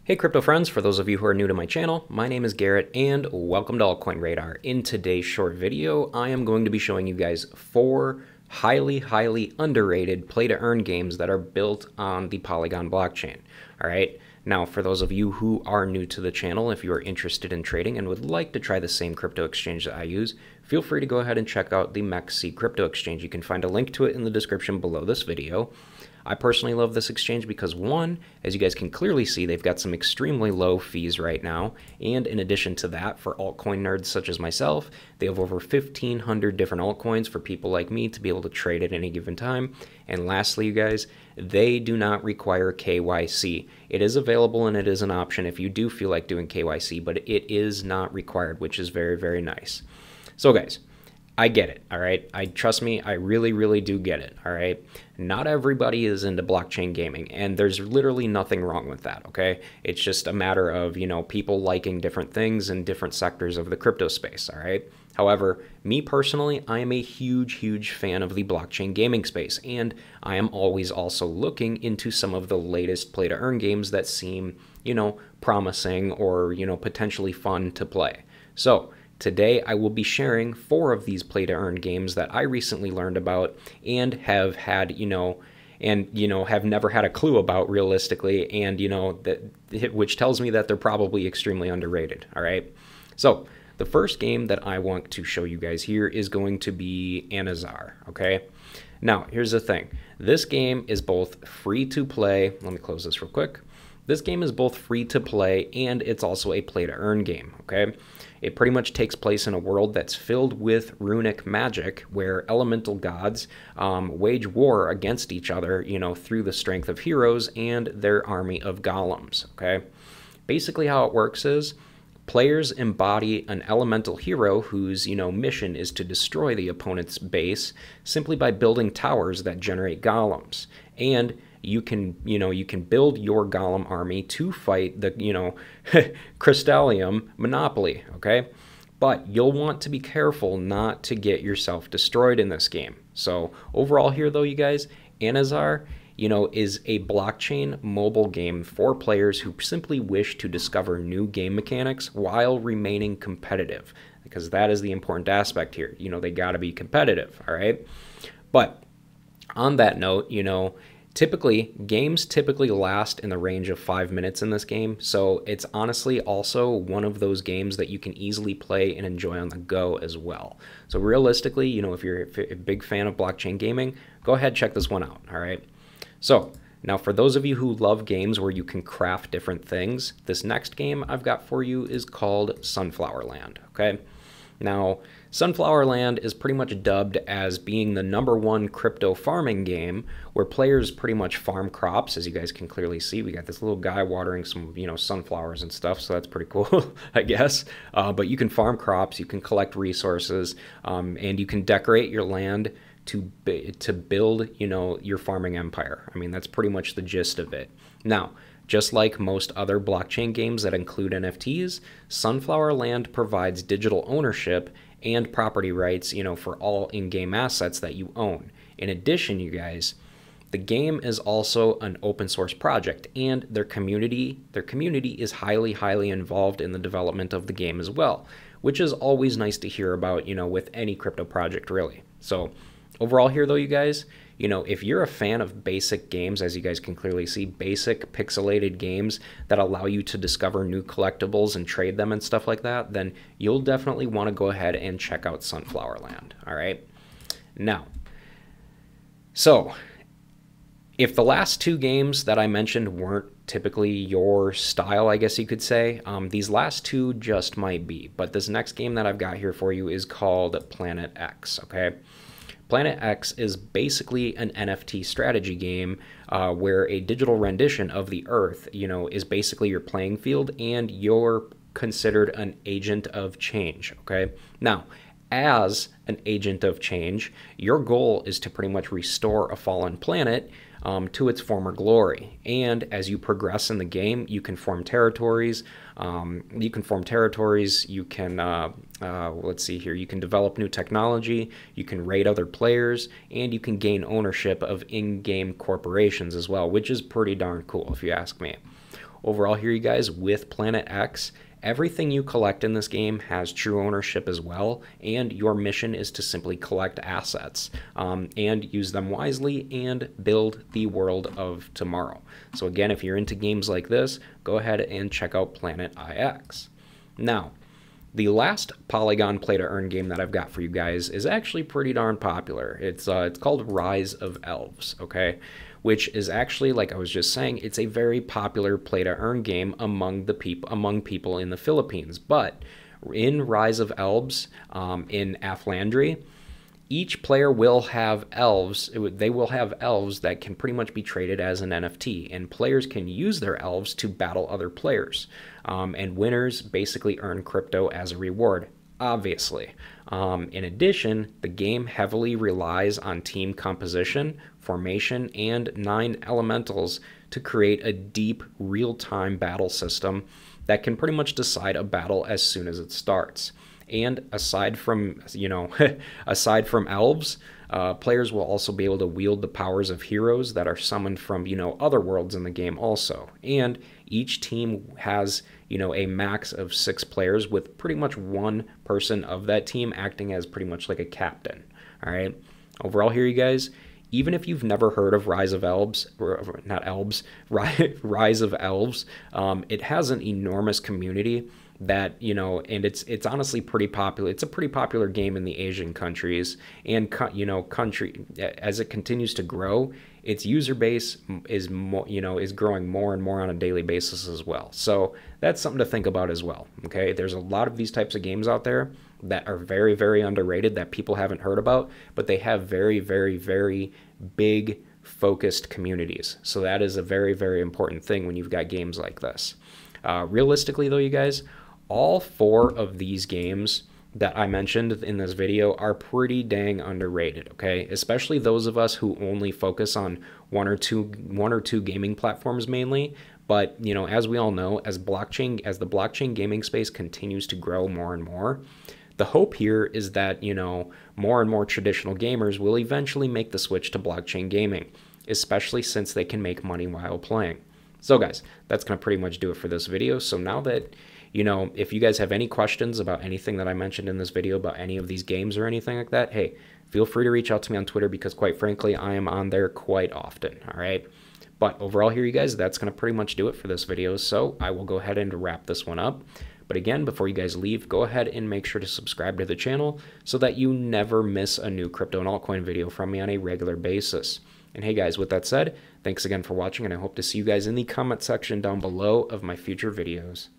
Hey crypto friends, for those of you who are new to my channel, my name is Garrett and welcome to Altcoin Radar. In today's short video, I am going to be showing you guys 4 highly underrated play-to-earn games that are built on the Polygon blockchain. Alright, now for those of you who are new to the channel, if you are interested in trading and would like to try the same crypto exchange that I use, feel free to go ahead and check out the MEXC crypto exchange. You can find a link to it in the description below this video. I personally love this exchange because, one, as you guys can clearly see, they've got some extremely low fees right now, and in addition to that, for altcoin nerds such as myself, they have over 1,500 different altcoins for people like me to be able to trade at any given time. And lastly, you guys, they do not require KYC. It is available and it is an option if you do feel like doing KYC, but it is not required, which is very nice. So guys, I get it, all right? Trust me, I really do get it, all right? Not everybody is into blockchain gaming, and there's literally nothing wrong with that, okay? It's just a matter of, people liking different things in different sectors of the crypto space, all right? However, me personally, I am a huge fan of the blockchain gaming space, and I am always also looking into some of the latest play-to-earn games that seem, promising or, potentially fun to play. So, today, I will be sharing 4 of these play-to-earn games that I recently learned about and have had, have never had a clue about realistically, and, which tells me that they're probably extremely underrated, all right? So, the first game that I want to show you guys here is going to be Anazar, okay? Now, here's the thing. This game is both free to play. Let me close this real quick. This game is both free to play and it's also a play-to-earn game, okay? It pretty much takes place in a world that's filled with runic magic where elemental gods wage war against each other, through the strength of heroes and their army of golems, okay? Basically how it works is players embody an elemental hero whose, mission is to destroy the opponent's base simply by building towers that generate golems. And you can build your golem army to fight the, Crystallium monopoly, okay? But you'll want to be careful not to get yourself destroyed in this game. So overall here though, you guys, Anazar, is a blockchain mobile game for players who simply wish to discover new game mechanics while remaining competitive, because that is the important aspect here. They got to be competitive, all right? But on that note, games typically last in the range of 5 minutes in this game, so it's honestly also one of those games that you can easily play and enjoy on the go as well. So realistically, if you're a big fan of blockchain gaming, go ahead, check this one out, all right? So now for those of you who love games where you can craft different things, this next game I've got for you is called Sunflower Land, okay? Now, Sunflower Land is pretty much dubbed as being the #1 crypto farming game where players pretty much farm crops. As you guys can clearly see, we got this little guy watering some, sunflowers and stuff, so that's pretty cool, I guess. But you can farm crops, you can collect resources, and you can decorate your land to build, your farming empire. I mean, that's pretty much the gist of it. Now, just like most other blockchain games that include NFTs, Sunflower Land provides digital ownership and property rights, for all in-game assets that you own. In addition, you guys, the game is also an open source project, and their community is highly involved in the development of the game as well, which is always nice to hear about, with any crypto project really. So overall here though, you guys, if you're a fan of basic games, as you guys can clearly see, basic pixelated games that allow you to discover new collectibles and trade them and stuff like that, then you'll definitely want to go ahead and check out Sunflower Land, all right? Now, so if the last 2 games that I mentioned weren't typically your style, I guess you could say, these last 2 just might be. But this next game that I've got here for you is called Planet X, okay? Planet X is basically an NFT strategy game where a digital rendition of the Earth, is basically your playing field, and you're considered an agent of change, okay? Now, as an agent of change, your goal is to pretty much restore a fallen planet to its former glory. And as you progress in the game, you can form territories. You can let's see here. You can develop new technology. You can raid other players, and you can gain ownership of in-game corporations as well, which is pretty darn cool if you ask me. overall here, you guys, with Planet X, everything you collect in this game has true ownership as well, and your mission is to simply collect assets and use them wisely and build the world of tomorrow. So again, if you're into games like this, go ahead and check out Planet IX. Now, the last Polygon play-to-earn game that I've got for you guys is actually pretty darn popular. It's called Rise of Elves, okay? Which is actually, like I was just saying, it's a very popular play-to-earn game among people in the Philippines. But in Rise of Elves, in Athlandry, each player will have elves. They will have elves that can pretty much be traded as an NFT, and players can use their elves to battle other players. And winners basically earn crypto as a reward, obviously. In addition, the game heavily relies on team composition, formation, and 9 elementals to create a deep, real-time battle system that can pretty much decide a battle as soon as it starts. And aside from, aside from elves, players will also be able to wield the powers of heroes that are summoned from, other worlds in the game also. And each team has, a max of 6 players, with pretty much one person of that team acting as pretty much like a captain. All right. Overall here, you guys, even if you've never heard of Rise of Elves, or not Elves, Rise of Elves, it has an enormous community that, and it's honestly pretty popular. It's a pretty popular game in the Asian countries, and as it continues to grow, its user base is is growing more and more on a daily basis as well. So that's something to think about as well. Okay, there's a lot of these types of games out there that are very, very underrated that people haven't heard about, but they have very, very, very big focused communities. So that is a very, very important thing when you've got games like this. Realistically though, you guys, all 4 of these games that I mentioned in this video are pretty dang underrated, okay? Especially those of us who only focus on one or two gaming platforms mainly. But, as we all know, as the blockchain gaming space continues to grow more and more, the hope here is that, more and more traditional gamers will eventually make the switch to blockchain gaming, especially since they can make money while playing. So guys, that's going to pretty much do it for this video. So now that, if you guys have any questions about anything that I mentioned in this video, about any of these games or anything like that, hey, feel free to reach out to me on Twitter, because quite frankly, I am on there quite often, all right? But overall here, you guys, that's going to pretty much do it for this video. So I will go ahead and wrap this one up. But again, before you guys leave, go ahead and make sure to subscribe to the channel so that you never miss a new crypto and altcoin video from me on a regular basis. And hey guys, with that said, thanks again for watching, and I hope to see you guys in the comment section down below of my future videos.